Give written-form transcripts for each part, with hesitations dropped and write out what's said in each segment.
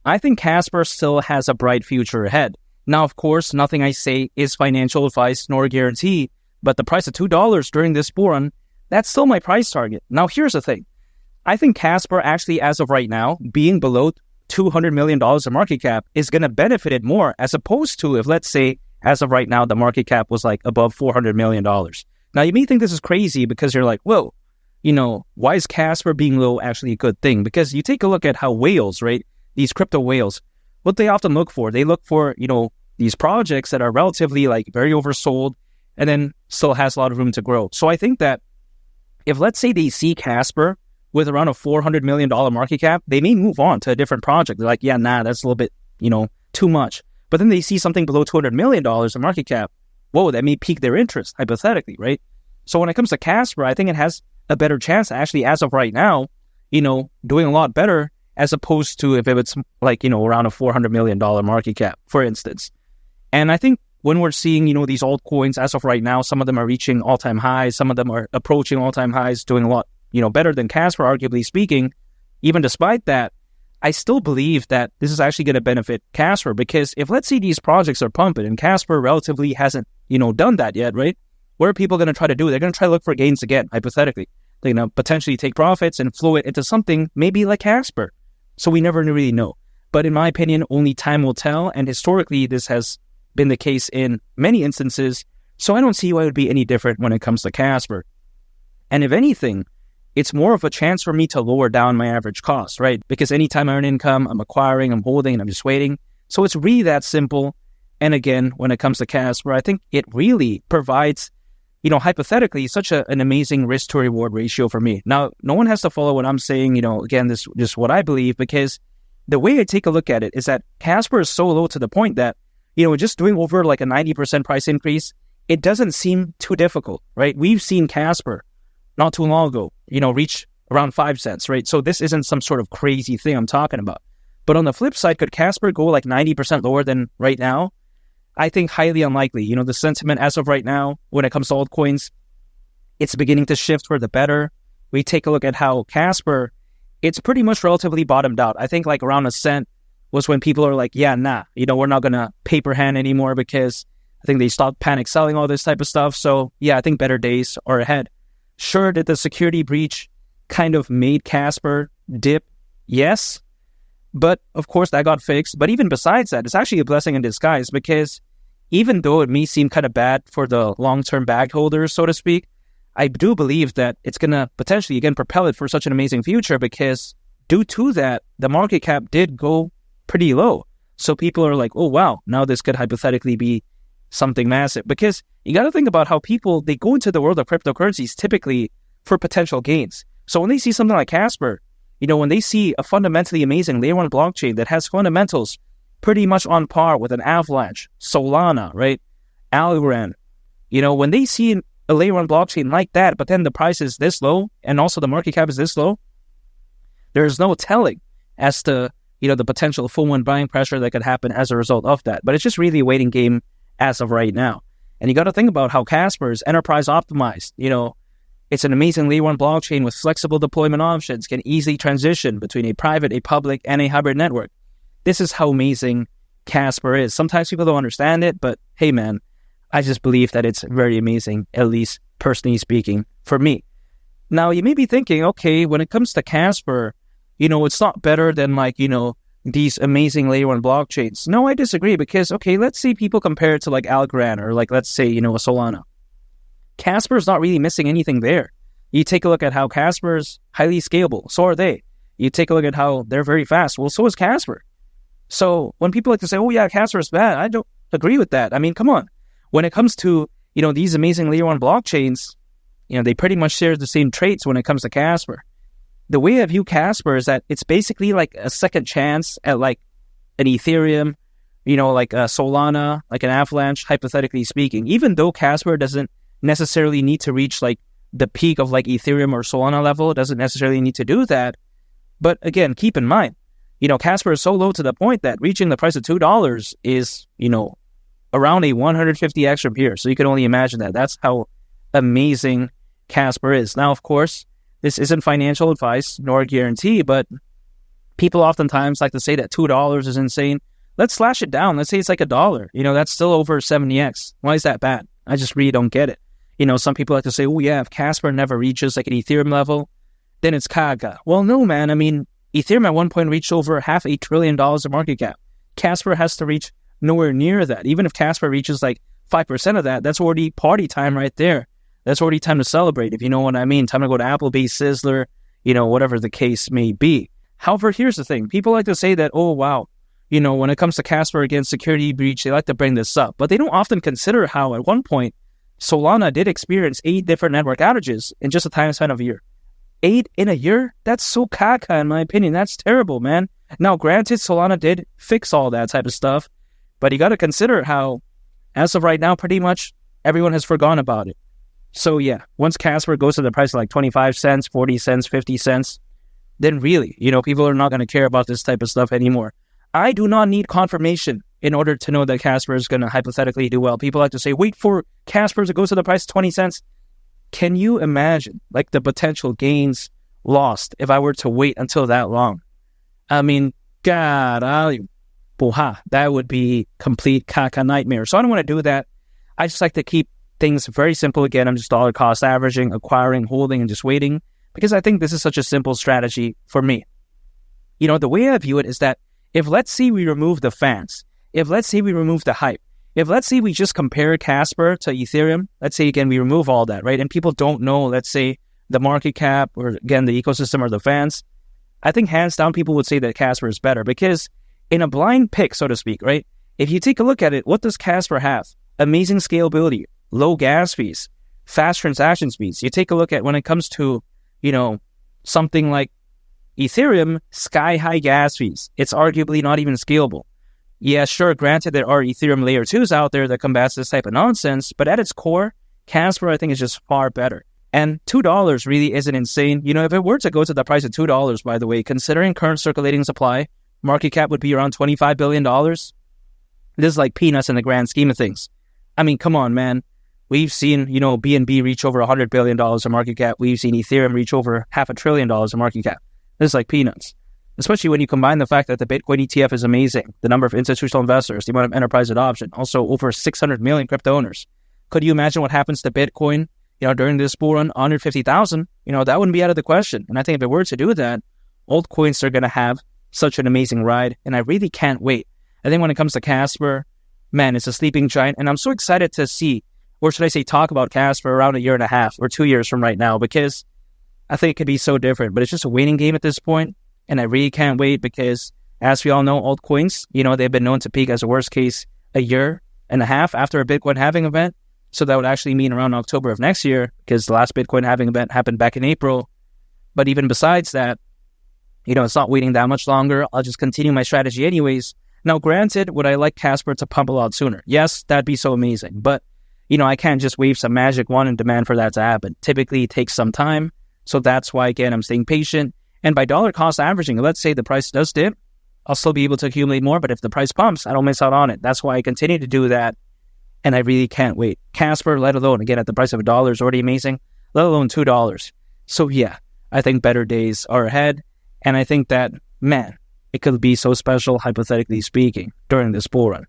I think Casper still has a bright future ahead. Now, of course, nothing I say is financial advice nor guarantee, but the price of $2 during this bull run, that's still my price target. Now, here's the thing. I think Casper actually, as of right now, being below $200 million in market cap is going to benefit it more as opposed to if, let's say, as of right now, the market cap was like above $400 million. Now, you may think this is crazy because you're like, whoa, why is Casper being low actually a good thing? Because you take a look at how whales, right? These crypto whales, what they often look for, they look for, these projects that are relatively like very oversold and then still has a lot of room to grow. So I think that if, let's say, they see Casper with around a $400 million market cap, they may move on to a different project. They're like, yeah, nah, that's a little bit, too much. But then they see something below $200 million in market cap. Whoa, that may pique their interest, hypothetically, right? So when it comes to Casper, I think it has a better chance, actually, as of right now, doing a lot better as opposed to if it's like, around a $400 million market cap, for instance. And I think when we're seeing, these altcoins as of right now, some of them are reaching all-time highs, some of them are approaching all-time highs, doing a lot, better than Casper, arguably speaking. Even despite that, I still believe that this is actually going to benefit Casper because if, let's say, these projects are pumping and Casper relatively hasn't, done that yet, right? What are people going to try to do? They're going to try to look for gains again, hypothetically. They're going to potentially take profits and flow it into something maybe like Casper. So we never really know. But in my opinion, only time will tell. And historically, this has been the case in many instances. So I don't see why it would be any different when it comes to Casper. And if anything, it's more of a chance for me to lower down my average cost, right? Because anytime I earn income, I'm acquiring, I'm holding, and I'm just waiting. So it's really that simple. And again, when it comes to Casper, I think it really provides, hypothetically, such an amazing risk to reward ratio for me. Now, no one has to follow what I'm saying, again, this just what I believe, because the way I take a look at it is that Casper is so low to the point that, just doing over like a 90% price increase, it doesn't seem too difficult, right? We've seen Casper not too long ago, reach around 5 cents, right? So this isn't some sort of crazy thing I'm talking about. But on the flip side, could Casper go like 90% lower than right now? I think highly unlikely. The sentiment as of right now, when it comes to altcoins, it's beginning to shift for the better. We take a look at how Casper, it's pretty much relatively bottomed out. I think like around a cent was when people are like, yeah, nah, we're not going to paper hand anymore because I think they stopped panic selling all this type of stuff. So yeah, I think better days are ahead. Sure, did the security breach kind of made Casper dip? Yes. But of course that got fixed. But even besides that, it's actually a blessing in disguise because even though it may seem kind of bad for the long-term bag holders, so to speak, I do believe that it's going to potentially, again, propel it for such an amazing future because due to that, the market cap did go pretty low. So people are like, oh, wow, now this could hypothetically be something massive. Because you got to think about how people, they go into the world of cryptocurrencies typically for potential gains. So when they see something like Casper, when they see a fundamentally amazing layer 1 blockchain that has fundamentals pretty much on par with an Avalanche, Solana, right? Algorand. When they see a layer 1 blockchain like that, but then the price is this low and also the market cap is this low, there's no telling as to, the potential full one buying pressure that could happen as a result of that. But it's just really a waiting game as of right now. And you got to think about how Casper is enterprise optimized. It's an amazing layer 1 blockchain with flexible deployment options, can easily transition between a private, a public, and a hybrid network. This is how amazing Casper is. Sometimes people don't understand it, but hey, man, I just believe that it's very amazing, at least personally speaking, for me. Now, you may be thinking, okay, when it comes to Casper, it's not better than these amazing layer 1 blockchains. No, I disagree because, okay, let's say people compare it to like Algorand or like, let's say, a Solana. Casper is not really missing anything there. You take a look at how Casper is highly scalable. So are they. You take a look at how they're very fast. Well, so is Casper. So when people like to say, oh yeah, Casper is bad, I don't agree with that. I mean, come on. When it comes to, these amazing layer 1 blockchains, they pretty much share the same traits when it comes to Casper. The way I view Casper is that it's basically like a second chance at like an Ethereum, like a Solana, like an Avalanche, hypothetically speaking. Even though Casper doesn't necessarily need to reach like the peak of like Ethereum or Solana level, it doesn't necessarily need to do that. But again, keep in mind, Casper is so low to the point that reaching the price of $2 is, around a 150x from here. So you can only imagine that. That's how amazing Casper is. Now, of course, this isn't financial advice nor a guarantee, but People oftentimes like to say that $2 is insane. Let's slash it down. Let's say it's like $1. That's still over 70x. Why is that bad? I just really don't get it. Some people like to say, oh yeah, if Casper never reaches like an Ethereum level, then it's Kaga. Well, no, man. I mean, Ethereum at one point reached over $500 billion of market cap. Casper has to reach nowhere near that. Even if Casper reaches like 5% of that, that's already party time right there. That's already time to celebrate, if you know what I mean. Time to go to Applebee's, Sizzler, whatever the case may be. However, here's the thing. People like to say that, oh, wow, when it comes to Casper against security breach, they like to bring this up. But they don't often consider how at one point, Solana did experience 8 different network outages in just a time span of a year. 8 in a year? That's so caca, in my opinion. That's terrible, man. Now, granted, Solana did fix all that type of stuff, but you got to consider how, as of right now, pretty much everyone has forgotten about it. So, yeah, once Casper goes to the price of like 25 cents, 40 cents, 50 cents, then really, people are not going to care about this type of stuff anymore. I do not need confirmation in order to know that Casper is going to hypothetically do well. People like to say, wait for Casper to go to the price of 20 cents. Can you imagine like the potential gains lost if I were to wait until that long? I mean, God, that would be complete caca nightmare. So I don't want to do that. I just like to keep things very simple. Again, I'm just dollar cost averaging, acquiring, holding, and just waiting, because I think this is such a simple strategy for me. The way I view it is that if let's say we remove the fans, if let's say we remove the hype, if let's say we just compare Casper to Ethereum, let's say again we remove all that, right? And people don't know, let's say, the market cap or again the ecosystem or the fans, I think hands down people would say that Casper is better, because in a blind pick, so to speak, right? If you take a look at it, what does Casper have? Amazing scalability, low gas fees, fast transaction speeds. You take a look at when it comes to, something like Ethereum, sky-high gas fees. It's arguably not even scalable. Yeah, sure, granted, there are Ethereum layer 2s out there that combats this type of nonsense, but at its core, Casper, I think, is just far better. And $2 really isn't insane. If it were to go to the price of $2, by the way, considering current circulating supply, market cap would be around $25 billion. This is like peanuts in the grand scheme of things. I mean, come on, man. We've seen, BNB reach over $100 billion of market cap. We've seen Ethereum reach over $500 billion of market cap. This is like peanuts. Especially when you combine the fact that the Bitcoin ETF is amazing, the number of institutional investors, the amount of enterprise adoption, also over 600 million crypto owners. Could you imagine what happens to Bitcoin, during this bull run, 150,000? That wouldn't be out of the question. And I think if it were to do that, altcoins are going to have such an amazing ride, and I really can't wait. I think when it comes to Casper, man, it's a sleeping giant, and I'm so excited to see, or should I say talk about Casper around a year and a half or 2 years from right now, because I think it could be so different. But it's just a waiting game at this point. And I really can't wait because, as we all know, altcoins, they've been known to peak as a worst case a year and a half after a Bitcoin halving event. So that would actually mean around October of next year, because the last Bitcoin halving event happened back in April. But even besides that, it's not waiting that much longer. I'll just continue my strategy anyways. Now, granted, would I like Casper to pump a lot sooner? Yes, that'd be so amazing. But, I can't just wave some magic wand and demand for that to happen. Typically, it takes some time. So that's why, again, I'm staying patient. And by dollar cost averaging, let's say the price does dip, I'll still be able to accumulate more. But if the price pumps, I don't miss out on it. That's why I continue to do that. And I really can't wait. Casper, let alone, again, at the price of $1 is already amazing, let alone $2. So yeah, I think better days are ahead. And I think that, man, it could be so special, hypothetically speaking, during this bull run.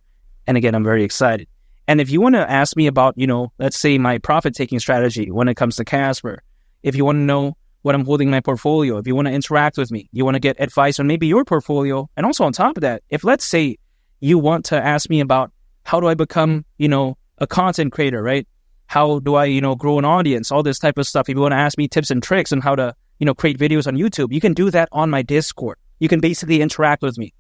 And again, I'm very excited. And if you want to ask me about, let's say my profit-taking strategy when it comes to Casper, if you want to know what I'm holding in my portfolio, if you want to interact with me, you want to get advice on maybe your portfolio, and also on top of that, if let's say you want to ask me about how do I become, a content creator, right? How do I, grow an audience, all this type of stuff. If you want to ask me tips and tricks on how to, create videos on YouTube, you can do that on my Discord. You can basically interact with me.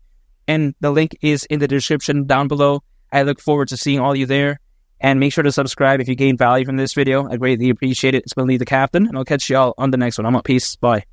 And the link is in the description down below. I look forward to seeing all you there. And make sure to subscribe if you gain value from this video. I greatly appreciate it. It's been Lee the Captain, and I'll catch y'all on the next one. I'm out. Peace. Bye.